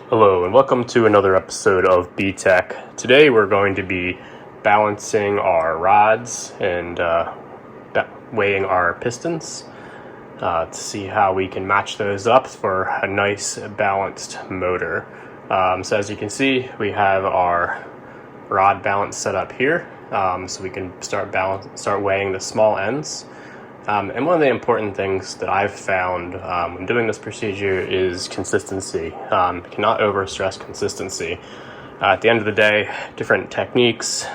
Hello and welcome to another episode of BTech. Today we're going to be balancing our rods and weighing our pistons to see how we can match those up for a nice balanced motor. So as you can see, we have our rod balance set up here, so we can start weighing the small ends. And one of the important things that I've found when doing this procedure is consistency. Cannot overstress consistency. At the end of the day, different techniques,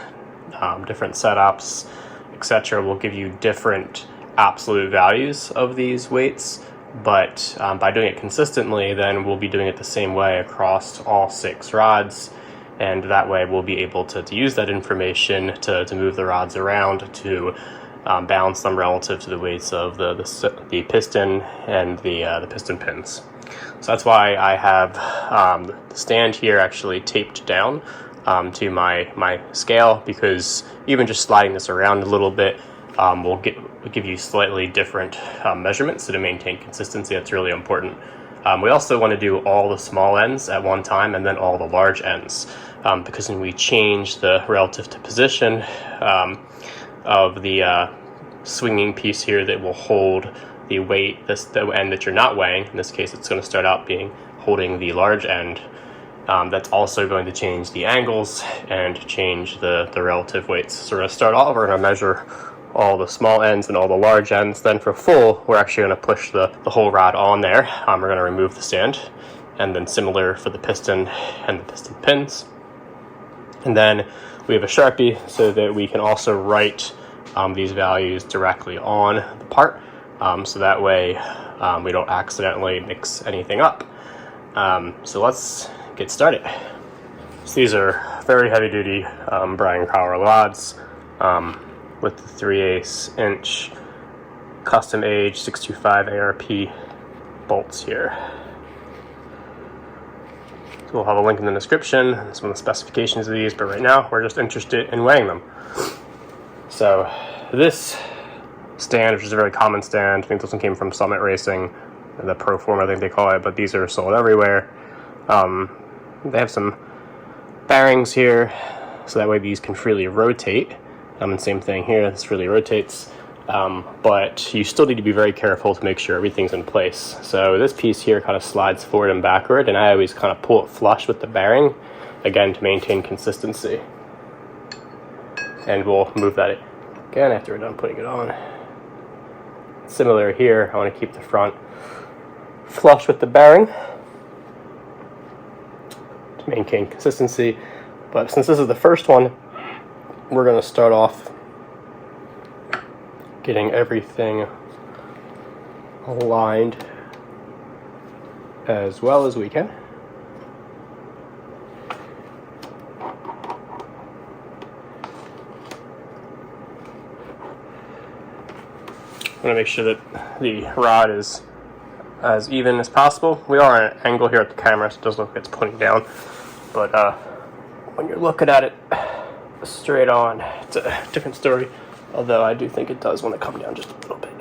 different setups, etc. will give you different absolute values of these weights, but by doing it consistently, then we'll be doing it the same way across all 6 rods, and that way we'll be able to use that information to move the rods around to balance them relative to the weights of the piston and the piston pins. So that's why I have the stand here actually taped down to my scale, because even just sliding this around a little bit will give you slightly different measurements. So to maintain consistency, that's really important. We also want to do all the small ends at one time and then all the large ends, because when we change the relative to position of the swinging piece here that will hold the weight, the end that you're not weighing, in this case it's going to start out being holding the large end, that's also going to change the angles and change the relative weights. So we're going to start off, we're going to measure all the small ends and all the large ends. Then for full, we're actually going to push the whole rod on there. We're going to remove the stand, and then similar for the piston and the piston pins. And then we have a Sharpie so that we can also write these values directly on the part, so that way we don't accidentally mix anything up. So let's get started. So these are very heavy duty Bryan Power rods with the 3/8 inch custom age 625 ARP bolts here. So we'll have a link in the description, some of the specifications of these, but right now we're just interested in weighing them. So this stand, which is a very common stand, I think this one came from Summit Racing, the Pro Form I think they call it, but these are sold everywhere. They have some bearings here, so that way these can freely rotate. And same thing here, this freely rotates. But you still need to be very careful to make sure everything's in place. So this piece here kind of slides forward and backward, and I always kind of pull it flush with the bearing, again to maintain consistency. And we'll move that again after we're done putting it on. Similar here, I want to keep the front flush with the bearing to maintain consistency. But since this is the first one, we're going to start off getting everything aligned as well as we can. I'm going to make sure that the rod is as even as possible. We are at an angle here at the camera, so it does look like it's pointing down, but when you're looking at it straight on, it's a different story, although I do think it does want to come down just a little bit.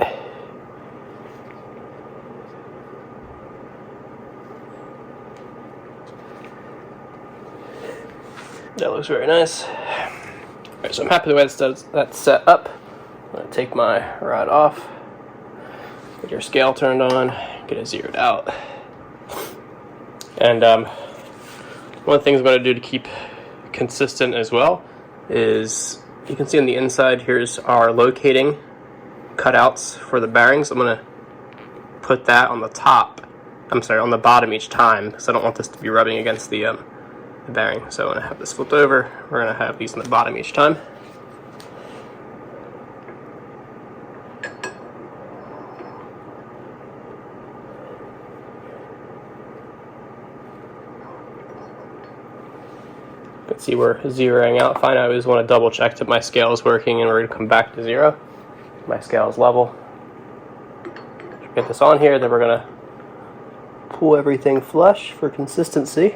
That looks very nice. Alright, so I'm happy the way that's set up. I'm going to take my rod off, get your scale turned on, get it zeroed out. And one of the things I'm going to do to keep consistent as well is, you can see on the inside, here's our locating cutouts for the bearings. I'm going to put that on the on the bottom each time, because I don't want this to be rubbing against the bearing. So I'm going to have this flipped over. We're going to have these on the bottom each time. You can see we're zeroing out fine. I always want to double check that my scale is working, and we're going to come back to 0. My scale is level. Get this on here, then we're going to pull everything flush for consistency.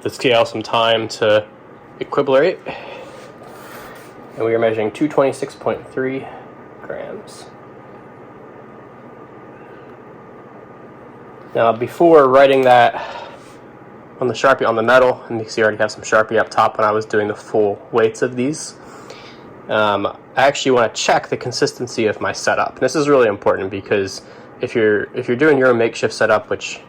give the scale some time to equilibrate. And we are measuring 226.3 grams. Now, before writing that on the Sharpie on the metal, and you can see I already have some Sharpie up top when I was doing the full weights of these, I actually want to check the consistency of my setup. And this is really important because if you're doing your own makeshift setup, which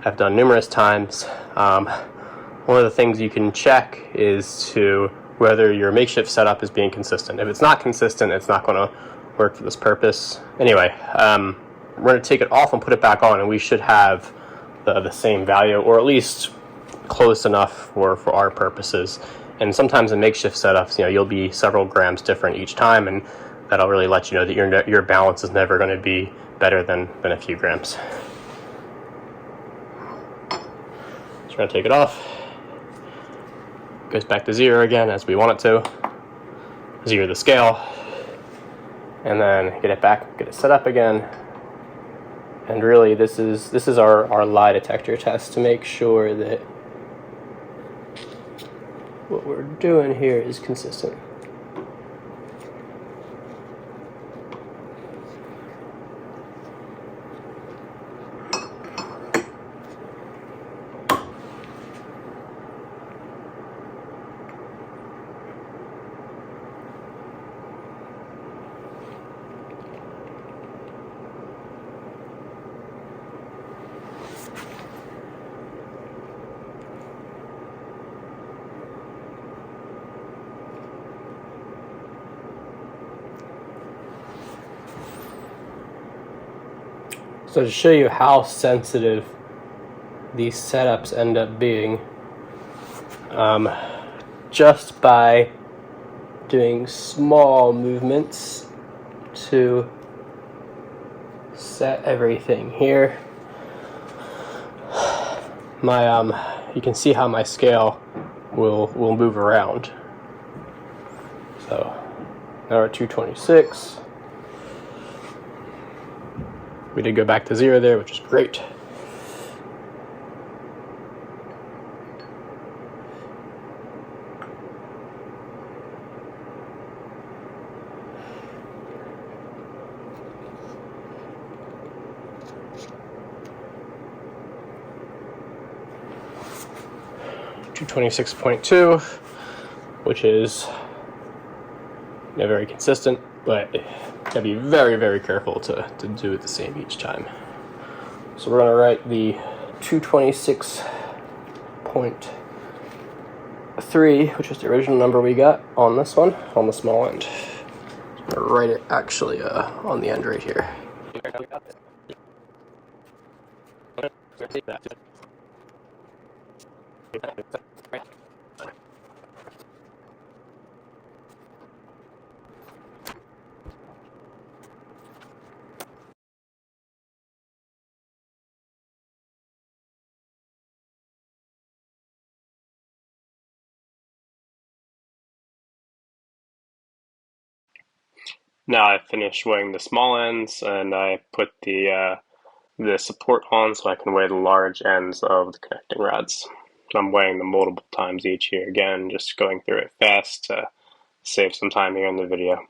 I've done numerous times, one of the things you can check is to whether your makeshift setup is being consistent. If it's not consistent, it's not going to work for this purpose. Anyway, we're going to take it off and put it back on, and we should have the same value, or at least close enough for our purposes. And sometimes in makeshift setups, you'll be several grams different each time, and that'll really let you know that your balance is never going to be better than a few grams. So we're going to take it off. Goes back to 0 again, as we want it to. 0 the scale, and then get it back, get it set up again. And really, this is our lie detector test to make sure that what we're doing here is consistent. So to show you how sensitive these setups end up being, just by doing small movements to set everything here, you can see how my scale will move around. So now we're at 226. We did go back to 0 there, which is great. .226.2, which is very consistent, but gotta be very, very careful to do it the same each time. So we're gonna write the 226.3, which is the original number we got on this one, on the small end. So I'm gonna write it actually on the end right here. Now I've finished weighing the small ends, and I put the support on so I can weigh the large ends of the connecting rods. I'm weighing them multiple times each here again, just going through it fast to save some time here in the video.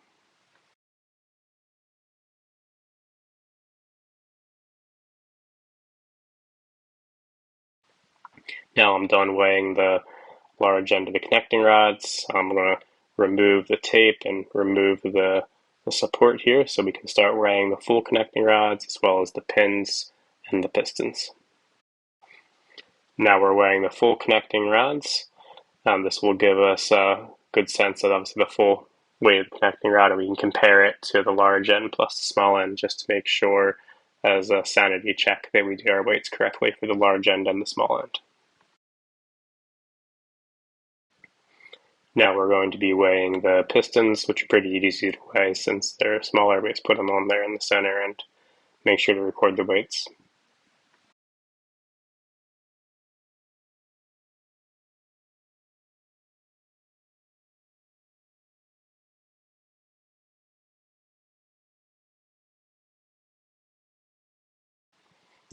Now I'm done weighing the large end of the connecting rods. I'm going to remove the tape and remove the support here so we can start weighing the full connecting rods as well as the pins and the pistons. Now we're weighing the full connecting rods. This will give us a good sense of obviously the full weight of the connecting rod, and we can compare it to the large end plus the small end just to make sure, as a sanity check, that we do our weights correctly for the large end and the small end. Now we're going to be weighing the pistons, which are pretty easy to weigh since they're smaller. We just put them on there in the center and make sure to record the weights.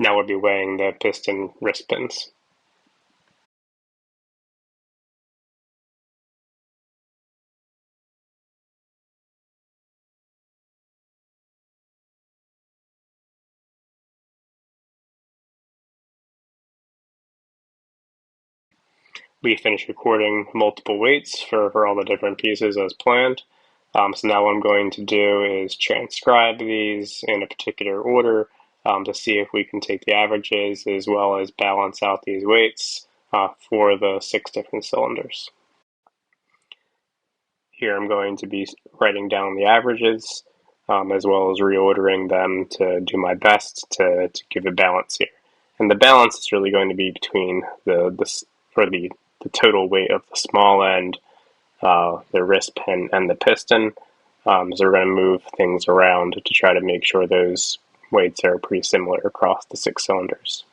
Now we'll be weighing the piston wrist pins. we finished recording multiple weights for all the different pieces as planned. So now what I'm going to do is transcribe these in a particular order to see if we can take the averages as well as balance out these weights for the 6 different cylinders. Here I'm going to be writing down the averages as well as reordering them to do my best to give a balance here. And the balance is really going to be between the total weight of the small end, the wrist pin, and the piston. So we're going to move things around to try to make sure those weights are pretty similar across the 6 cylinders.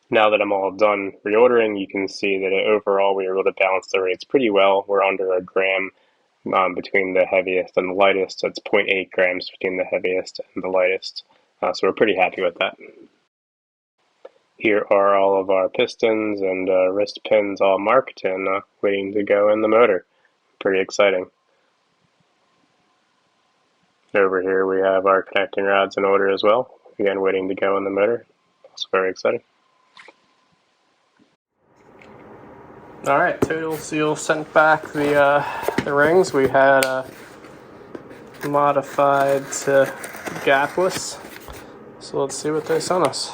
Now that I'm all done reordering, you can see that overall we were able to balance the rates pretty well. We're under a gram between the heaviest and the lightest. So it's 0.8 grams between the heaviest and the lightest. So we're pretty happy with that. Here are all of our pistons and wrist pins all marked and waiting to go in the motor. Pretty exciting. Over here we have our connecting rods in order as well. Again, waiting to go in the motor. Also very exciting. Alright, Total Seal sent back the rings. We had modified to gapless. So let's see what they sent us.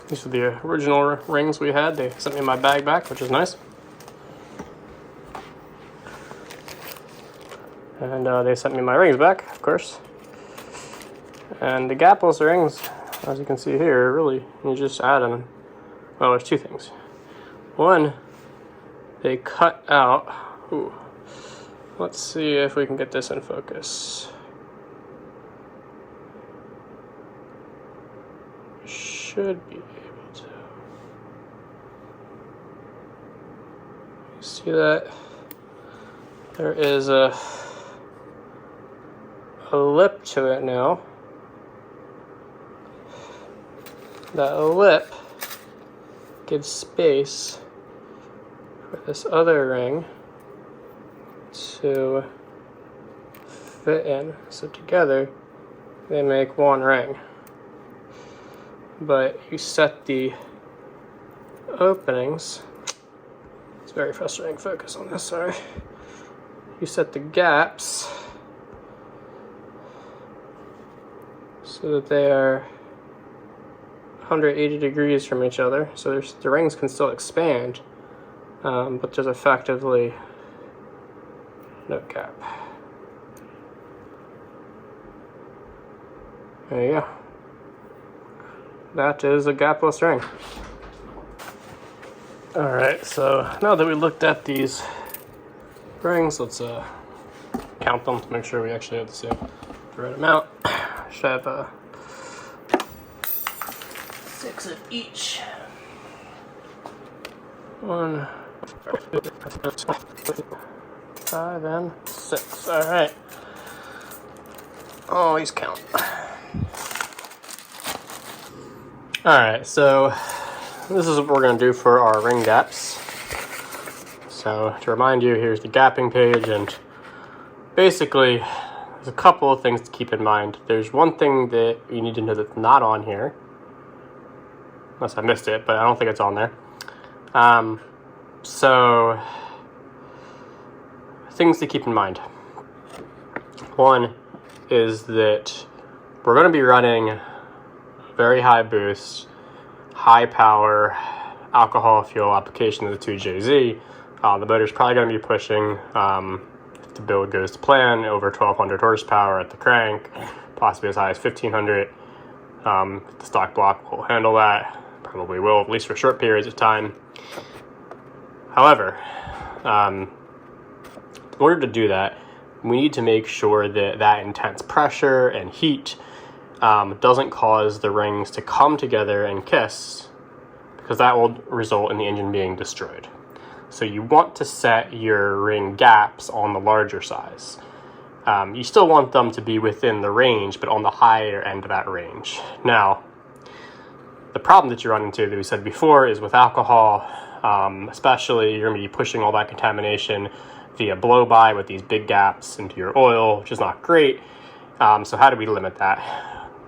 These are the original rings we had. They sent me my bag back, which is nice. And they sent me my rings back, of course. And the gapless rings, as you can see here, really, you just add them. Well, there's 2 things. One, they cut out. Ooh. Let's see if we can get this in focus. Should be able to. See that? There is a lip to it now. That lip gives space for this other ring to fit in. So together they make one ring. But you set the openings. It's very frustrating. Focus on this, sorry. You set the gaps so that they are 180 degrees from each other. So the rings can still expand, but there's effectively no gap. There you go. That is a gapless ring. Alright, so now that we looked at these rings, let's count them to make sure we actually have the right amount. Should have 6 of each. 1, 5, and 6. Alright. Always count. Alright, so this is what we're going to do for our ring gaps. So to remind you, here's the gapping page, and basically there's a couple of things to keep in mind. There's one thing that you need to know that's not on here, unless I missed it, but I don't think it's on there. So things to keep in mind. One is that we're going to be running very high boost, high power alcohol fuel application of the 2JZ. The motor's probably going to be pushing, if the build goes to plan, over 1,200 horsepower at the crank, possibly as high as 1,500. The stock block will handle that, probably will, at least for short periods of time. However, in order to do that, we need to make sure that that intense pressure and heat doesn't cause the rings to come together and kiss, because that will result in the engine being destroyed. So you want to set your ring gaps on the larger size. You still want them to be within the range, but on the higher end of that range. Now, the problem that you run into, that we said before, is with alcohol, especially you're going to be pushing all that contamination via blow-by with these big gaps into your oil, which is not great. So how do we limit that?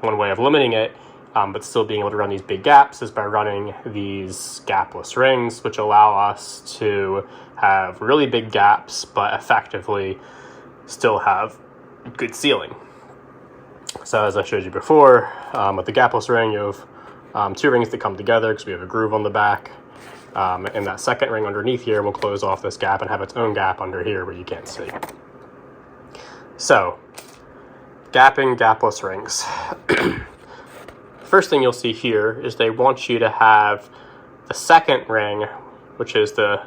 One way of limiting it, but still being able to run these big gaps, is by running these gapless rings, which allow us to have really big gaps, but effectively still have good sealing. So as I showed you before, with the gapless ring, you have two rings that come together because we have a groove on the back. And that second ring underneath here will close off this gap and have its own gap under here where you can't see. So, gapping gapless rings. First thing you'll see here is they want you to have the second ring, which is the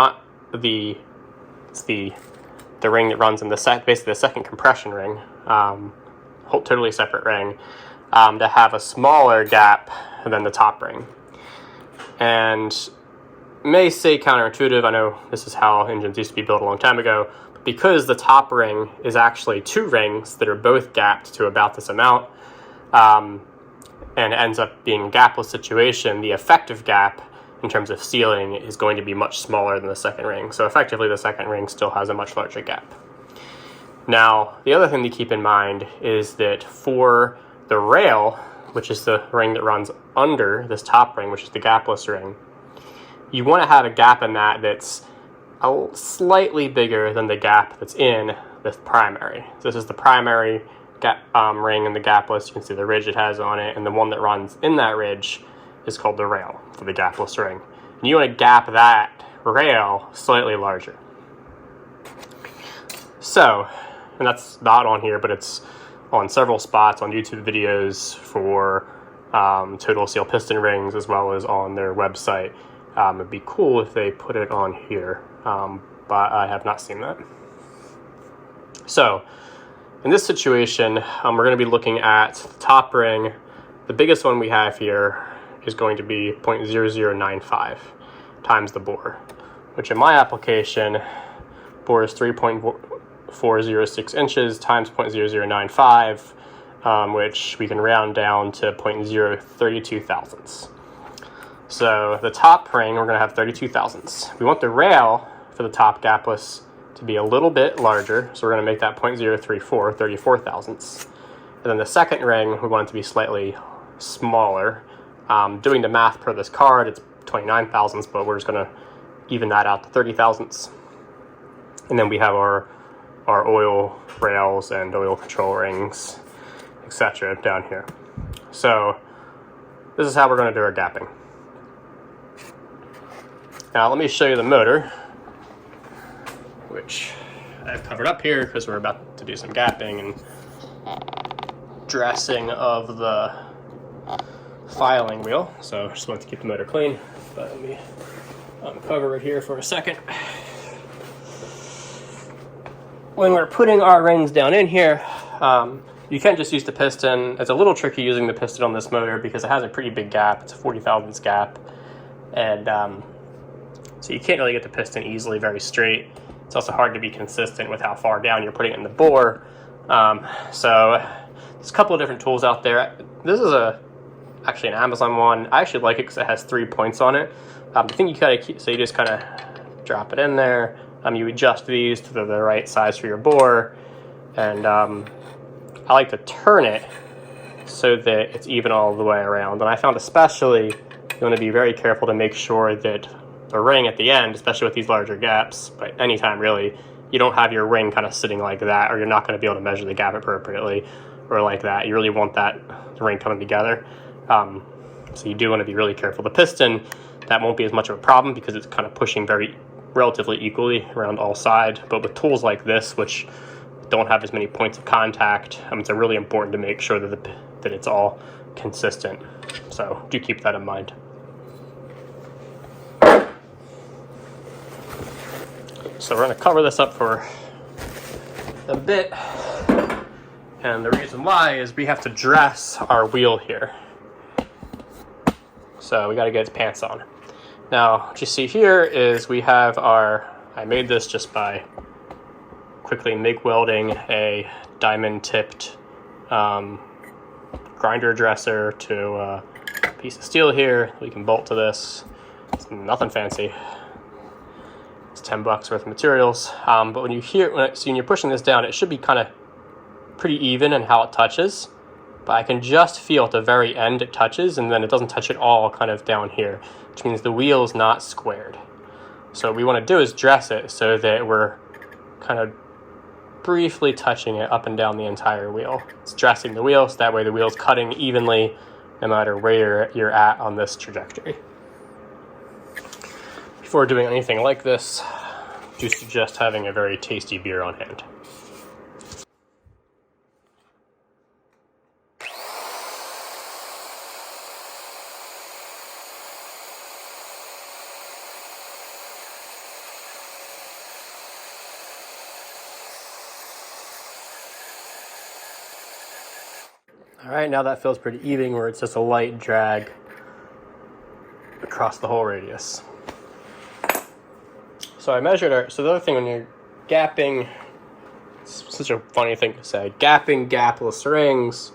ring that runs in basically the second compression ring, totally separate ring, to have a smaller gap than the top ring. And may say counterintuitive, I know this is how engines used to be built a long time ago, but because the top ring is actually two rings that are both gapped to about this amount, and it ends up being a gapless situation, the effective gap in terms of sealing is going to be much smaller than the second ring. So effectively the second ring still has a much larger gap. Now, the other thing to keep in mind is that for the rail, which is the ring that runs under this top ring, which is the gapless ring, you want to have a gap in that that's slightly bigger than the gap that's in the primary. So this is the primary ring in the gapless. You can see the ridge it has on it, and the one that runs in that ridge is called the rail for the gapless ring. And you want to gap that rail slightly larger. So, and that's not on here, but it's on several spots on YouTube videos for Total Seal piston rings, as well as on their website. It'd be cool if they put it on here, but I have not seen that. So, in this situation, we're going to be looking at the top ring. The biggest one we have here is going to be 0.0095 times the bore, which in my application, bore is 3.406 inches times 0.0095, which we can round down to 0.032 thousandths. So the top ring, we're going to have 32 thousandths. We want the rail for the top gapless to be a little bit larger, so we're going to make that 0.034, 34 thousandths. And then the second ring, we want it to be slightly smaller. Doing the math per this card, it's 29 thousandths, but we're just going to even that out to 30 thousandths. And then we have our oil rails and oil control rings, etc. down here. So this is how we're going to do our gapping. Now let me show you the motor, which I've covered up here because we're about to do some gapping and dressing of the filing wheel. So just want to keep the motor clean, but let me uncover it here for a second. When we're putting our rings down in here, you can't just use the piston. It's a little tricky using the piston on this motor because it has a pretty big gap. It's a 40 thousandths gap, and so you can't really get the piston easily very straight. It's also hard to be consistent with how far down you're putting it in the bore. So there's a couple of different tools out there. This is actually an Amazon one. I actually like it because it has 3 points on it. I think you kind of so you just kind of drop it in there. You adjust these to the right size for your bore, and I like to turn it so that it's even all the way around. And I found especially you want to be very careful to make sure that the ring at the end, especially with these larger gaps, but anytime really, you don't have your ring kind of sitting like that, or you're not going to be able to measure the gap appropriately, or like that. You really want that ring coming together. So you do want to be really careful. The piston, that won't be as much of a problem because it's kind of pushing relatively equally around all sides. But with tools like this, which don't have as many points of contact, it's really important to make sure that it's all consistent. So do keep that in mind. So we're going to cover this up for a bit, and the reason why is we have to dress our wheel here. So we got to get its pants on. Now, what you see here is we have I made this just by quickly MIG welding a diamond tipped grinder dresser to a piece of steel here. We can bolt to this. It's nothing fancy. It's $10 worth of materials. But when you're pushing this down, it should be kind of pretty even in how it touches. But I can just feel at the very end it touches, and then it doesn't touch at all kind of down here, which means the wheel is not squared. So what we want to do is dress it so that we're kind of briefly touching it up and down the entire wheel. It's dressing the wheel, so that way the wheel's cutting evenly no matter where you're at on this trajectory. Before doing anything like this, I do suggest having a very tasty beer on hand. All right, now that feels pretty even, where it's just a light drag across the whole radius. So I measured so the other thing when you're gapping, it's such a funny thing to say, gapping gapless rings,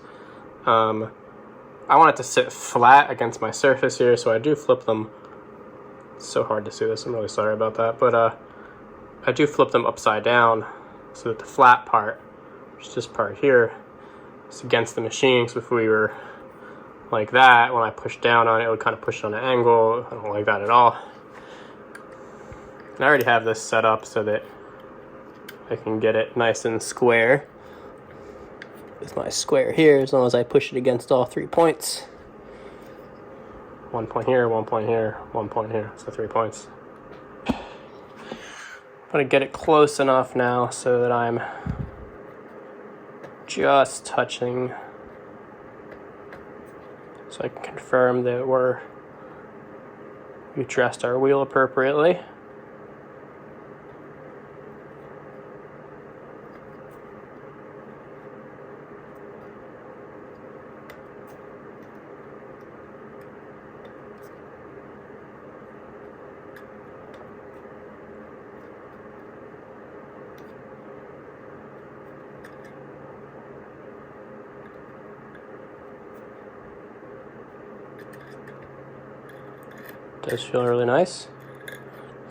I want it to sit flat against my surface here, so I do flip them. It's so hard to see this, I'm really sorry about that, but I do flip them upside down so that the flat part, which is this part here, is against the machine. So if we were like that, when I push down on it, it would kind of push on an angle. I don't like that at all. And I already have this set up so that I can get it nice and square. With my square here, as long as I push it against all 3 points. 1 point here, 1 point here, 1 point here. So 3 points. I'm going to get it close enough now so that I'm just touching, so I can confirm that we dressed our wheel appropriately. Does feel really nice.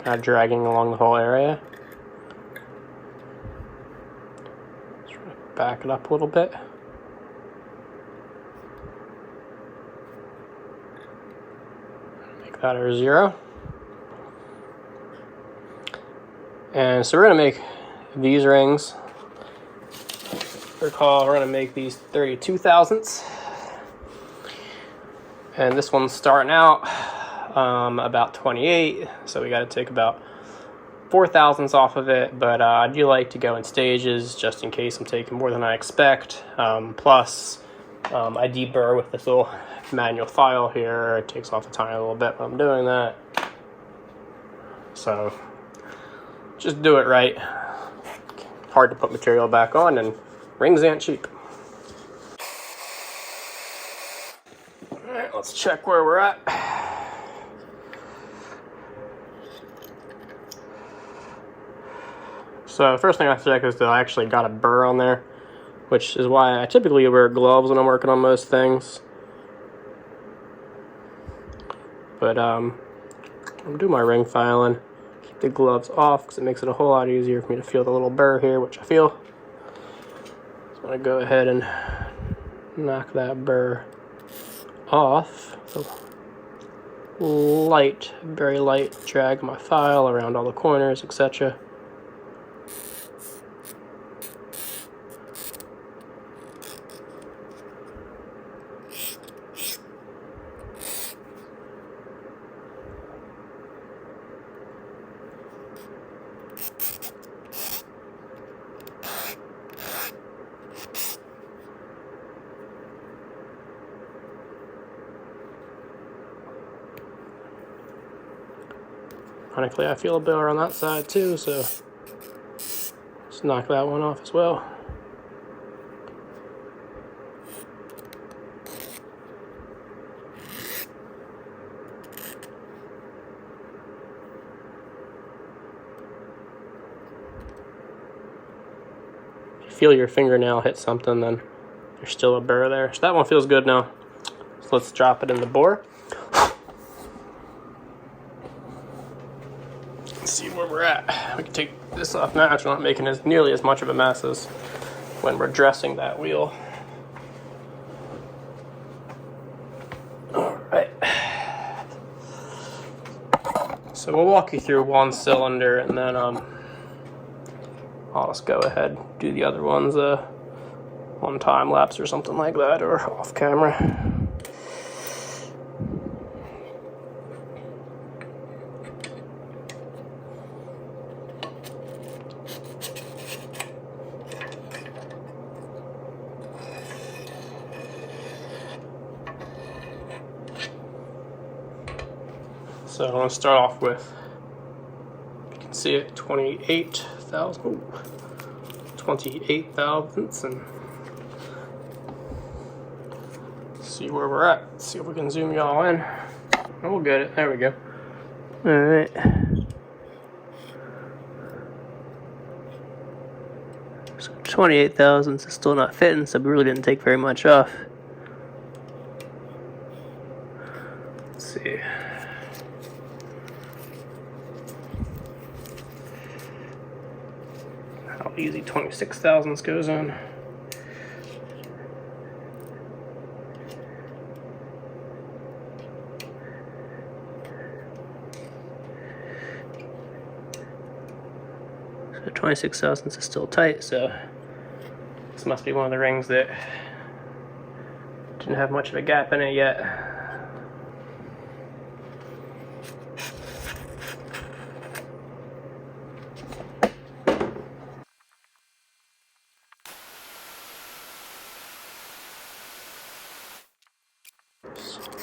Kind of dragging along the whole area. Just back it up a little bit. Make that our 0. And so we're going to make these rings. Recall, we're going to make these 32 thousandths. And this one's starting out about 28, so we got to take about 4 thousandths off of it, but I do like to go in stages just in case I'm taking more than I expect. Plus, I deburr with this little manual file here. It takes off a tiny little bit when I'm doing that. So just do it right. Hard to put material back on, and rings ain't cheap. All right, let's check where we're at. So the first thing I have to check is that I actually got a burr on there, which is why I typically wear gloves when I'm working on most things. But I'm doing my ring filing. Keep the gloves off because it makes it a whole lot easier for me to feel the little burr here, which I feel. So I'm going to go ahead and knock that burr off. So light, very light drag my file around all the corners, etc. Ironically, I feel a better on that side too, so let's knock that one off as well. If you feel your fingernail hit something, then there's still a burr there. So that one feels good now. So let's drop it in the bore. Let's see where we're at. We can take this off now, so we're not making nearly as much of a mess as when we're dressing that wheel. Alright. So we'll walk you through one cylinder, and then I'll just go ahead and do the other ones on time lapse or something like that, or off camera. So I'm going to start off with, you can see it, 28 thousandths, and see where we're at. Let's see if we can zoom y'all in. Oh, we'll get it. There we go. All right. So 28 thousandths is still not fitting, so we really didn't take very much off. Let's see. How easy 26 thousandths goes in. So 26 thousandths is still tight, so this must be one of the rings that didn't have much of a gap in it yet.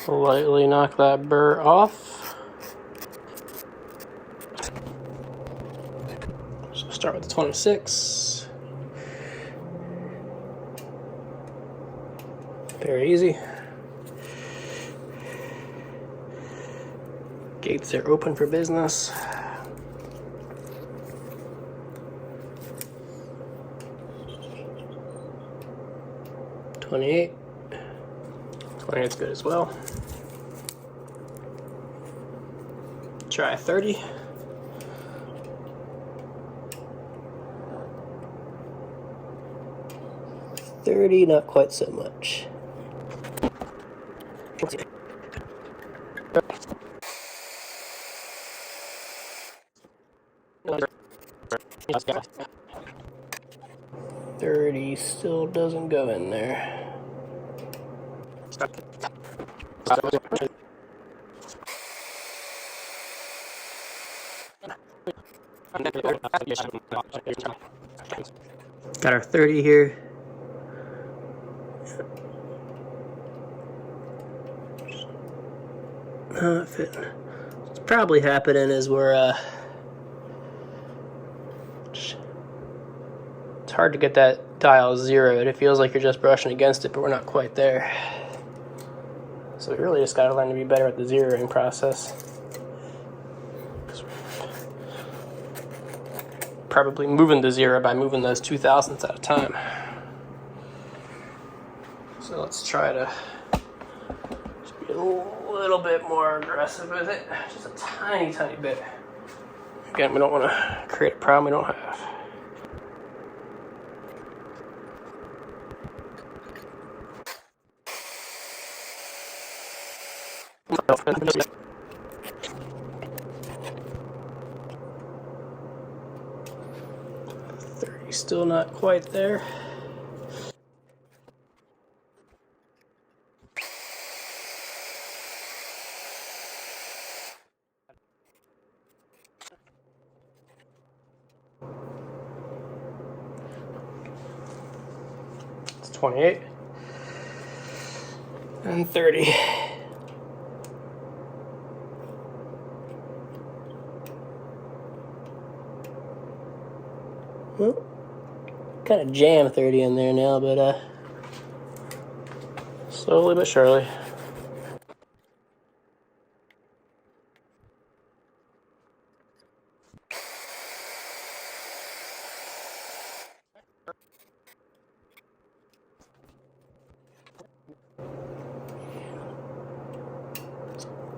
Lightly knock that burr off. So start with the 26. Very easy. Gates are open for business. $28. 28's good as well. Try 30. $30, not quite so much. $30 still doesn't go in there. Got our 30 here. Not fitting. What's probably happening is we're it's hard to get that dial zeroed. It feels like you're just brushing against it, but we're not quite there. So we really just got to learn to be better at the zeroing process. Probably moving the zero by moving those 2 thousandths at a time. So let's try to just be a little bit more aggressive with it. Just a tiny, tiny bit. Again, we don't want to create a problem we don't have. Still not quite there. It's 28 and 30. Well, kind of jam 30 in there now, but slowly but surely.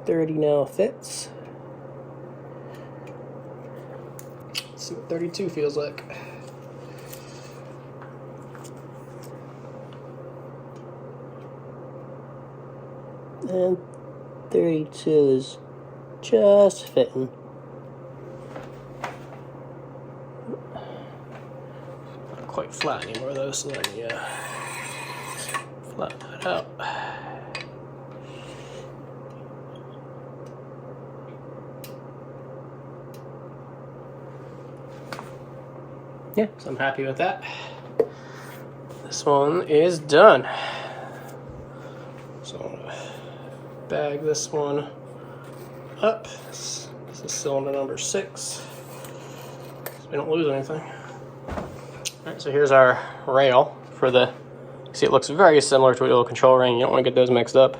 .30 now fits. Let's see what 32 feels like. And 32 is just fitting. Not quite flat anymore though, so let me flatten that out. Yeah, so I'm happy with that. This one is done. So I'm gonna bag this one up. This is cylinder number 6, so we don't lose anything. Alright, so here's our rail for the, see it looks very similar to a little control ring. You don't want to get those mixed up.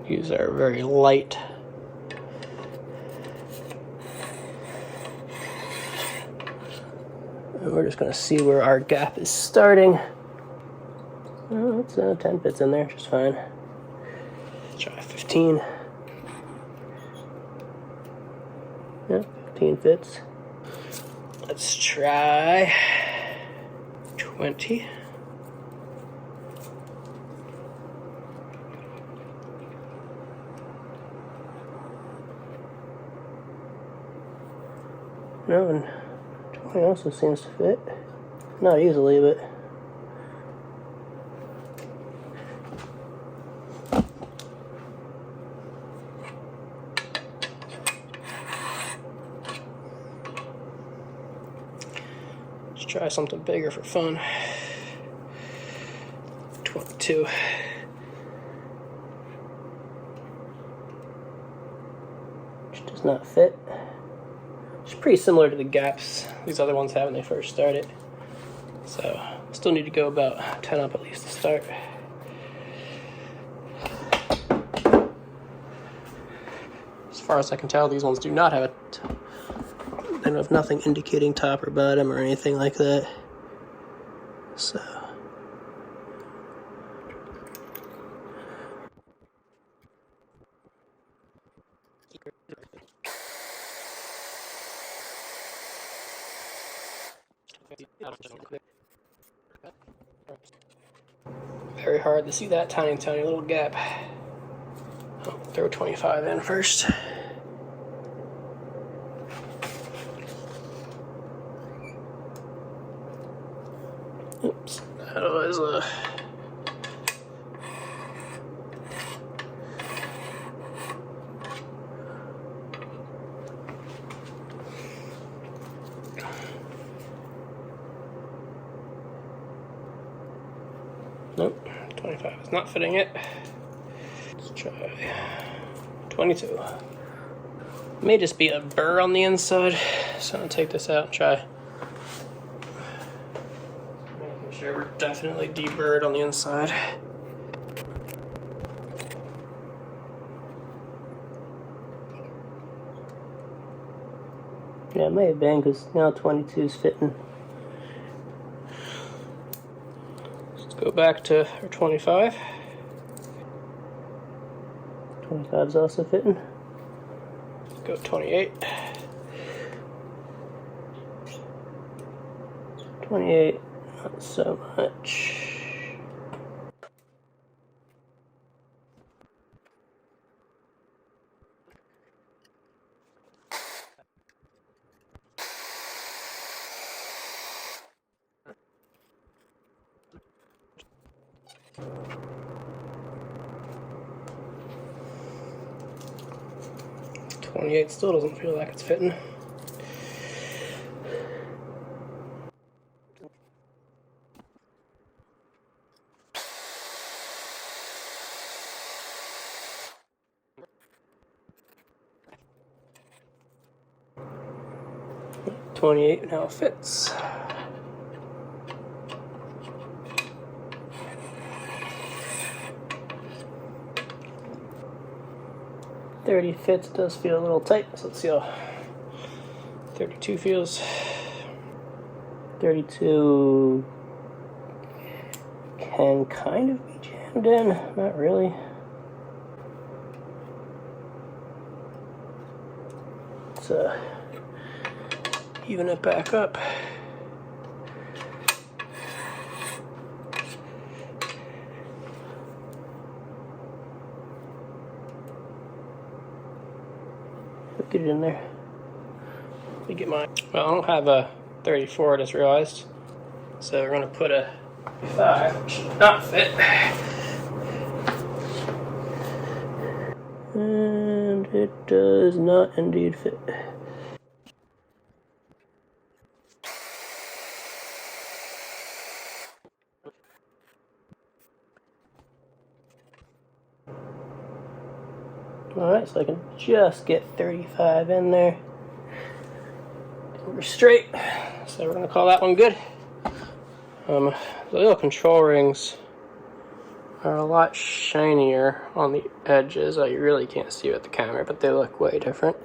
Use our very light and we're just going to see where our gap is starting. Oh, it's 10 fits in there, just fine. Let's try 15. Yeah, 15 fits. Let's try 20. No, and 20 also seems to fit. Not easily, but let's try something bigger for fun. 22. Which does not fit. It's pretty similar to the gaps these other ones have when they first started. So, still need to go about 10 up at least to start. As far as I can tell, these ones do not have they have nothing indicating top or bottom or anything like that. So. Very hard to see that tiny little gap. Oh, throw 25 in first. Oops, that was nope, 25 is not fitting it. Let's try 22. May just be a burr on the inside, so I'm gonna take this out and try making sure we're definitely deburred on the inside. Yeah, it may have been because now 22 is fitting. Let's go back to our 25. 25 is also fitting. Let's go 28. 28, not so much. .28 still doesn't feel like it's fitting. 28 now fits. .30 fits, does feel a little tight, so let's see how 32 feels. 32 can kind of be jammed in, not really. Let's even it back up. Get it in there. Let me get mine. Well, I don't have a 34, I just realized. So we're gonna put a 5, which should not fit. And it does not indeed fit. Alright, so I can just get 35 in there. We're straight. So we're gonna call that one good. The little control rings are a lot shinier on the edges. You really can't see with the camera, but they look way different.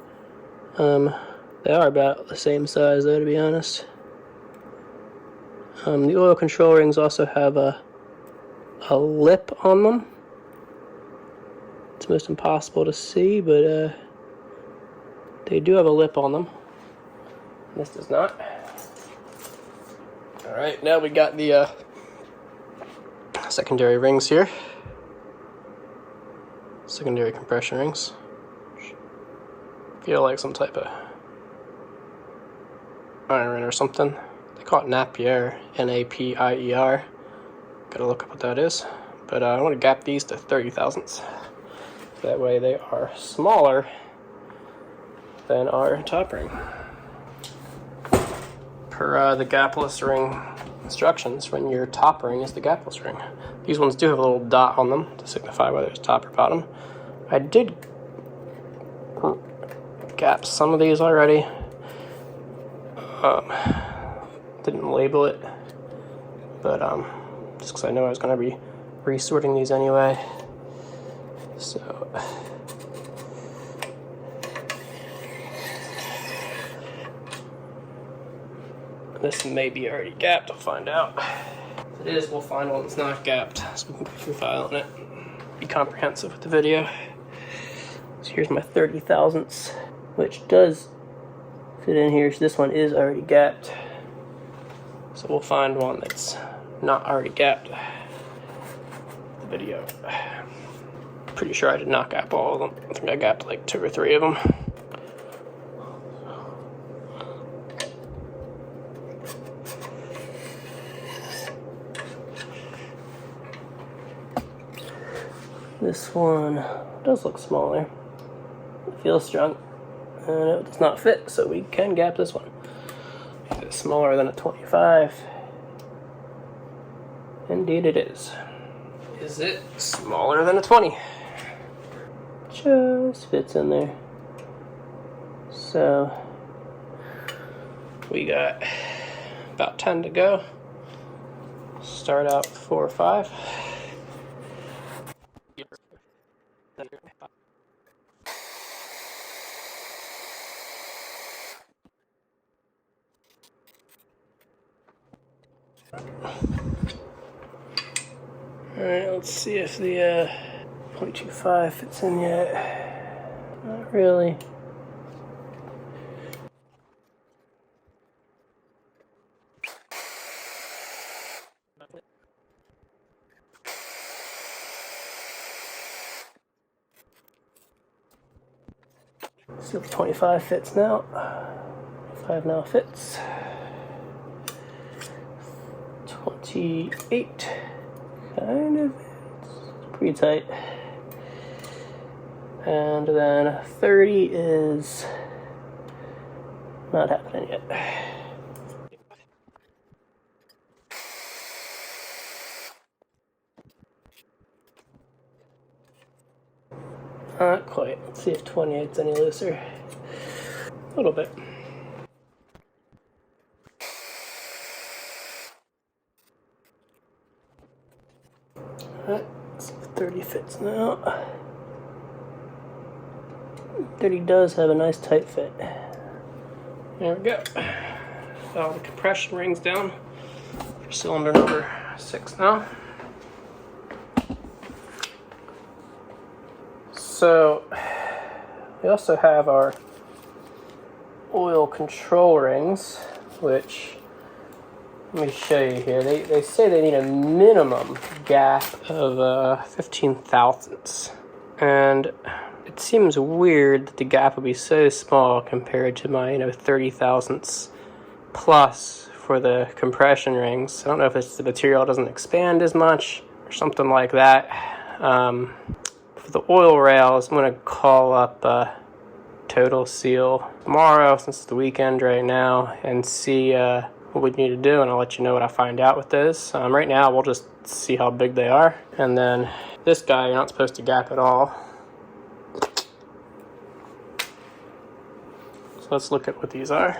They are about the same size though, to be honest. The oil control rings also have a lip on them. It's most impossible to see, but they do have a lip on them. This does not. Alright, now we got the secondary rings here. Secondary compression rings. Feel like some type of iron or something. They call it Napier, N-A-P-I-E-R. Gotta look up what that is. But I want to gap these to 30 thousandths. That way they are smaller than our top ring. Per the gapless ring instructions, when your top ring is the gapless ring. These ones do have a little dot on them to signify whether it's top or bottom. I did gap some of these already. Didn't label it, but just because I know I was going to be resorting these anyway. So this may be already gapped, I'll find out. If it is, we'll find one that's not gapped, so we can go through file on it. Be comprehensive with the video. So here's my 30 thousandths, which does fit in here. So this one is already gapped. So we'll find one that's not already gapped. The video. Pretty sure I did not gap all of them. I think I gapped like 2 or 3 of them. This one does look smaller. It feels strong. And it does not fit, so we can gap this one. Is it smaller than a 25? Indeed it is. Is it smaller than a 20? Just fits in there. So we got about 10 to go. Start out 4 or 5. Alright, let's see if the 0.25 fits in yet. Not really. Let's see if 25 fits now. 5 now fits. 28. Kind of, it's pretty tight. And then 30 is not happening yet. Not quite. Let's see if 28's any looser. A little bit. Alright, let's see if 30 fits now. 30 does have a nice tight fit. There we go. All the compression rings down for cylinder number 6 now. So we also have our oil control rings, which, let me show you here. They say they need a minimum gap of 15 thousandths. And it seems weird that the gap would be so small compared to my 30 thousandths plus for the compression rings. I don't know if it's the material doesn't expand as much or something like that. For the oil rails, I'm going to call up Total Seal tomorrow, since it's the weekend right now, and see what we need to do, and I'll let you know what I find out with those. Right now, we'll just see how big they are. And then this guy, you're not supposed to gap at all. So let's look at what these are.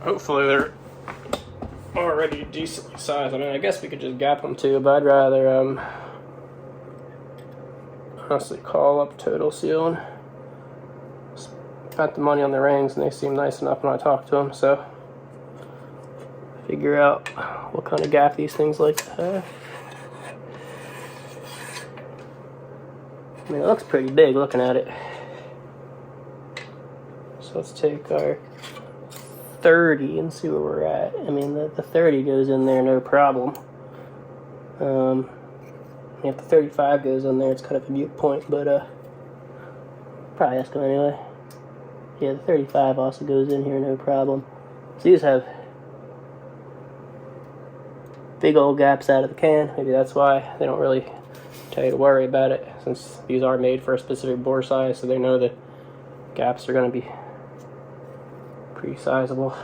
Hopefully they're already decently sized. I mean, I guess we could just gap them too, but I'd rather honestly call up Total Seal and spent the money on the rings, and they seem nice enough when I talk to them, so figure out what kind of gap these things like to have. I mean, it looks pretty big looking at it. So let's take our 30 and see where we're at. I mean, the 30 goes in there no problem. If the 35 goes in there, it's kind of a mute point, but probably ask them anyway. Yeah, the 35 also goes in here, no problem. So these have big old gaps out of the can. Maybe that's why they don't really tell you to worry about it, since these are made for a specific bore size, so they know the gaps are going to be pretty sizable.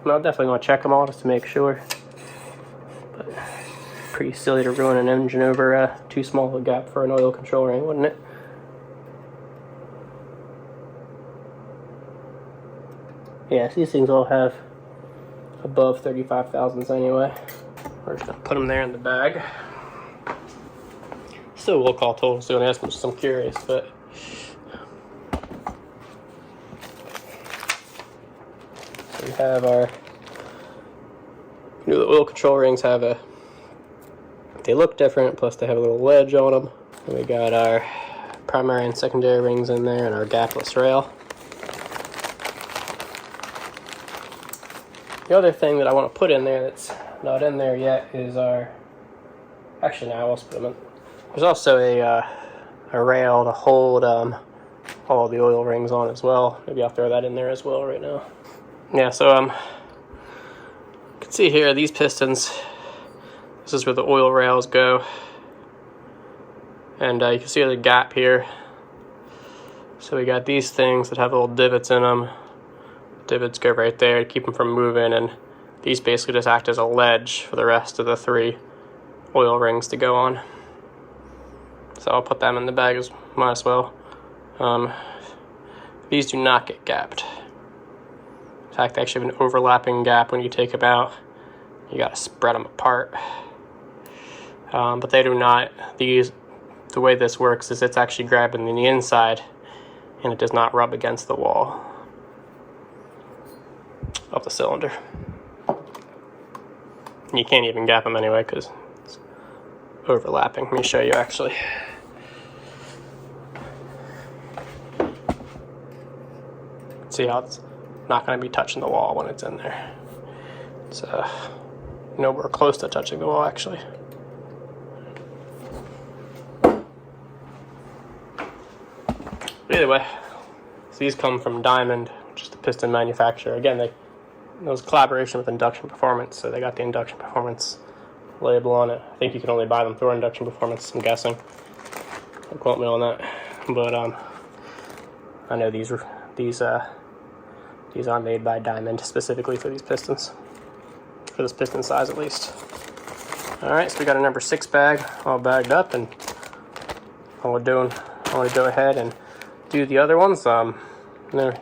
I'm definitely going to check them all just to make sure. But pretty silly to ruin an engine over too small a gap for an oil control ring, wouldn't it? Yeah, so these things all have above 35 thousandths anyway. We're just going to put them there in the bag. Still will call Total Seal and ask them, I'm curious, but we have our, the oil control rings have they look different, plus they have a little ledge on them. And we got our primary and secondary rings in there and our gapless rail. The other thing that I want to put in there that's not in there yet is our, actually now let's put them in. There's also a rail to hold all the oil rings on as well. Maybe I'll throw that in there as well right now. Yeah, so you can see here these pistons, this is where the oil rails go, and you can see the gap here. So we got these things that have little divots in them. Divots go right there to keep them from moving, and these basically just act as a ledge for the rest of the 3 oil rings to go on. So I'll put them in the bag as might as well. These do not get gapped. In fact, they actually have an overlapping gap when you take them out. You got to spread them apart. But they do not. The way this works is it's actually grabbing the inside, and it does not rub against the wall of the cylinder. And you can't even gap them anyway because it's overlapping. Let me show you actually. See how it's not going to be touching the wall when it's in there. It's nowhere close to touching the wall actually. Either way, so these come from Diamond, which is the piston manufacturer. Again, it was a collaboration with Induction Performance, so they got the Induction Performance label on it. I think you can only buy them through Induction Performance, I'm guessing. Don't quote me on that. But I know these are made by Diamond specifically for these pistons, for this piston size at least. Alright, so we got a number 6 bag all bagged up, and all we're doing, I want to go ahead and do the other ones. No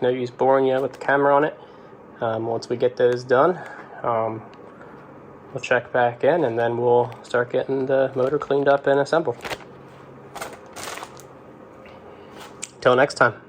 use boring you with the camera on it. Once we get those done, we'll check back in, and then we'll start getting the motor cleaned up and assembled. Till next time.